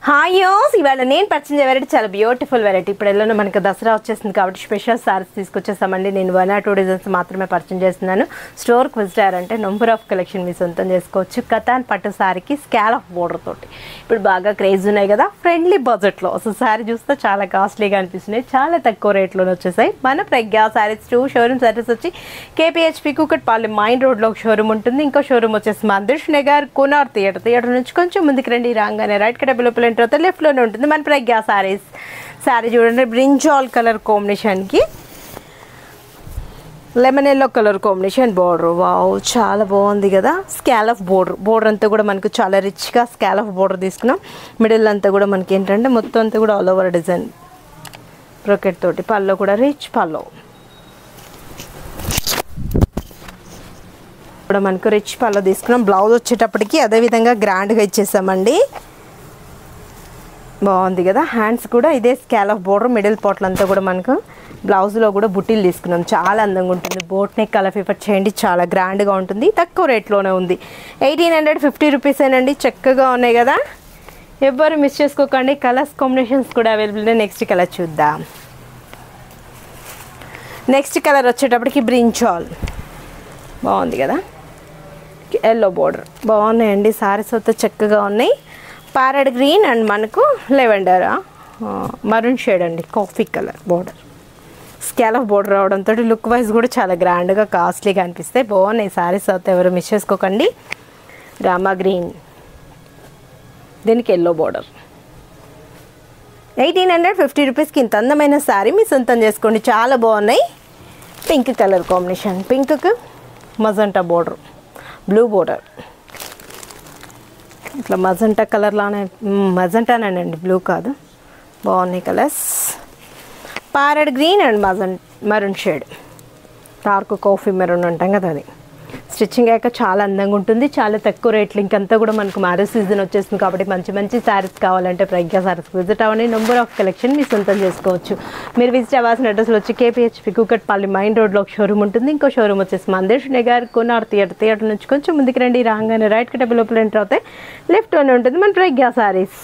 Hi యోస్ ఇవాళ నేను purchase variety చాలా బ్యూటిఫుల్ వెరైటీ. ఇప్పుడు ఎల్లోనూ మనకు దసరా వచ్చేసింది కాబట్టి స్పెషల్ సారీస్ తీసుకొచ్చేసామండి. నేను 1 or 2 డిజైన్స్ మాత్రమే పర్చేజ్ చేస్తున్నాను. స్టోర్కి విజిట్ అయ్యారంటే నంబర్ ఆఫ్ కలెక్షన్ మీ సొంతం చేసుకోవచ్చు. కతాన్ పట్టు సారీకి స్కాల్ ఆఫ్ బోర్డర్ తోటి ఇప్పుడు బాగా క్రేజ్ ఉన్నాయి కదా, ఫ్రెండ్లీ బడ్జెట్లో. అసలు సారీ చూస్తే చాలా కాస్ట్లీగా అనిపిస్తున్నాయి, చాలా తక్కువ రేట్లోనే వచ్చేసాయి. మన ప్రజ్ఞా సారీస్ 2 షోరూమ్స్ అడ్రస్ వచ్చి కేపీహెచ్పి కూకట్పల్లి మైన్ రోడ్లో ఒక షోరూమ్ ఉంటుంది. ఇంకో షోరూమ్ వచ్చేసి మందిర్ష్ నగర్ కునార్ థియేటర్ నుంచి కొంచెం ముందుకు రండి, రాగానే రైట్ కడ బిలోపల తర్వాత లెఫ్ట్లోనే ఉంటుంది మన ప్రజ్ఞా సారీస్. సారీ చూడండి, బ్రింజాల్ కలర్ కాంబినేషన్కి lemon yellow colour combination border. Wow, చాలా బాగుంది కదా. స్కాల్ ఆఫ్ బోర్డర్ అంతా కూడా మనకు చాలా రిచ్గా స్కాల్ ఆఫ్ బోర్డర్ తీసుకున్నాం. మిడిల్ అంతా కూడా మనకి ఏంటంటే మొత్తం అంతా కూడా ఆల్ ఓవర్ డిజైన్ బ్రోకెట్ తోటి. పల్లో కూడా రిచ్ పల్లో కూడా మనకు రిచ్ పల్లో తీసుకున్నాం. బ్లౌజ్ వచ్చేటప్పటికి అదేవిధంగా గ్రాండ్గా ఇచ్చేసామండి. బాగుంది కదా. హ్యాండ్స్ కూడా ఇదే స్కాల్ ఆఫ్ బోర్డర్, మిడిల్ పార్ట్లంతా కూడా మనకు బ్లౌజ్లో కూడా బుట్టీలు తీసుకున్నాం. చాలా అందంగా ఉంటుంది. బోట్ నెక్ కలర్ ఫిఫర్ చేయండి, చాలా గ్రాండ్గా ఉంటుంది. తక్కువ రేట్లోనే ఉంది. 1850 రూపీసేనండి. చక్కగా ఉన్నాయి కదా, ఎవ్వరు మిస్ చేసుకోకండి. కలర్స్ కాంబినేషన్స్ కూడా అవైలబుల్ ఉన్నాయి. నెక్స్ట్ కలర్ చూద్దాం. నెక్స్ట్ కలర్ వచ్చేటప్పటికి బ్రింజాల్ బాగుంది కదా, ఎల్లో బోర్డర్ బాగున్నాయండి. సారీస్ అయితే చక్కగా ఉన్నాయి. ప్యారెట్ గ్రీన్ అండ్ మనకు లెవెండర్ మరూన్ షేడ్ అండి, కాఫీ కలర్ బోర్డర్. స్కాల్ ఆఫ్ బోర్డర్ రావడంతో లుక్ వైజ్ కూడా చాలా గ్రాండ్గా కాస్ట్లీగా అనిపిస్తాయి. బాగున్నాయి సారీస్ అయితే, ఎవరు మిస్ చేసుకోకండి. రామా గ్రీన్, దీనికి ఎల్లో బోర్డర్. 1850 రూపీస్కి ఇంత అందమైన శారీ మీ సొంతం చేసుకోండి. చాలా బాగున్నాయి. పింక్ కలర్ కాంబినేషన్, పింక్కు మజంటా బోర్డర్, బ్లూ బోర్డర్. ఇట్లా మజంటా కలర్లానే, మజంటానండి, బ్లూ కాదు. బాగున్నాయి colours. Parrot green and maroon shade, dark coffee maroon అంటాం కదా అది. స్టిచ్చింగ్ అయ్యాక చాలా అందంగా ఉంటుంది. చాలా తక్కువ రేట్లు. ఇంకంతా కూడా మనకు మ్యారేజ్ సీజన్ వచ్చేస్తుంది కాబట్టి మంచి మంచి శారీస్ కావాలంటే ప్రజ్ఞా శారీస్కి విజిట్ అవ్వండి. నెంబర్ ఆఫ్ కలెక్షన్ మీ సొంతం చేసుకోవచ్చు. మీరు విజిట్ అవ్వాల్సిన అడ్రస్లో వచ్చి కేపీహెచ్పి కూకట్పల్లి మైన్ రోడ్లో ఒక షోరూమ్ ఉంటుంది. ఇంకో షోరూమ్ వచ్చేసి మందిర్ష్ నగర్ కునార్ థియేటర్ నుంచి కొంచెం ముందుకు రండి, రాగానే రైట్ కట లోపల ఎంటర్ అవుతాయి లెఫ్ట్లోనే ఉంటుంది మన ప్రజ్ఞా శారీస్.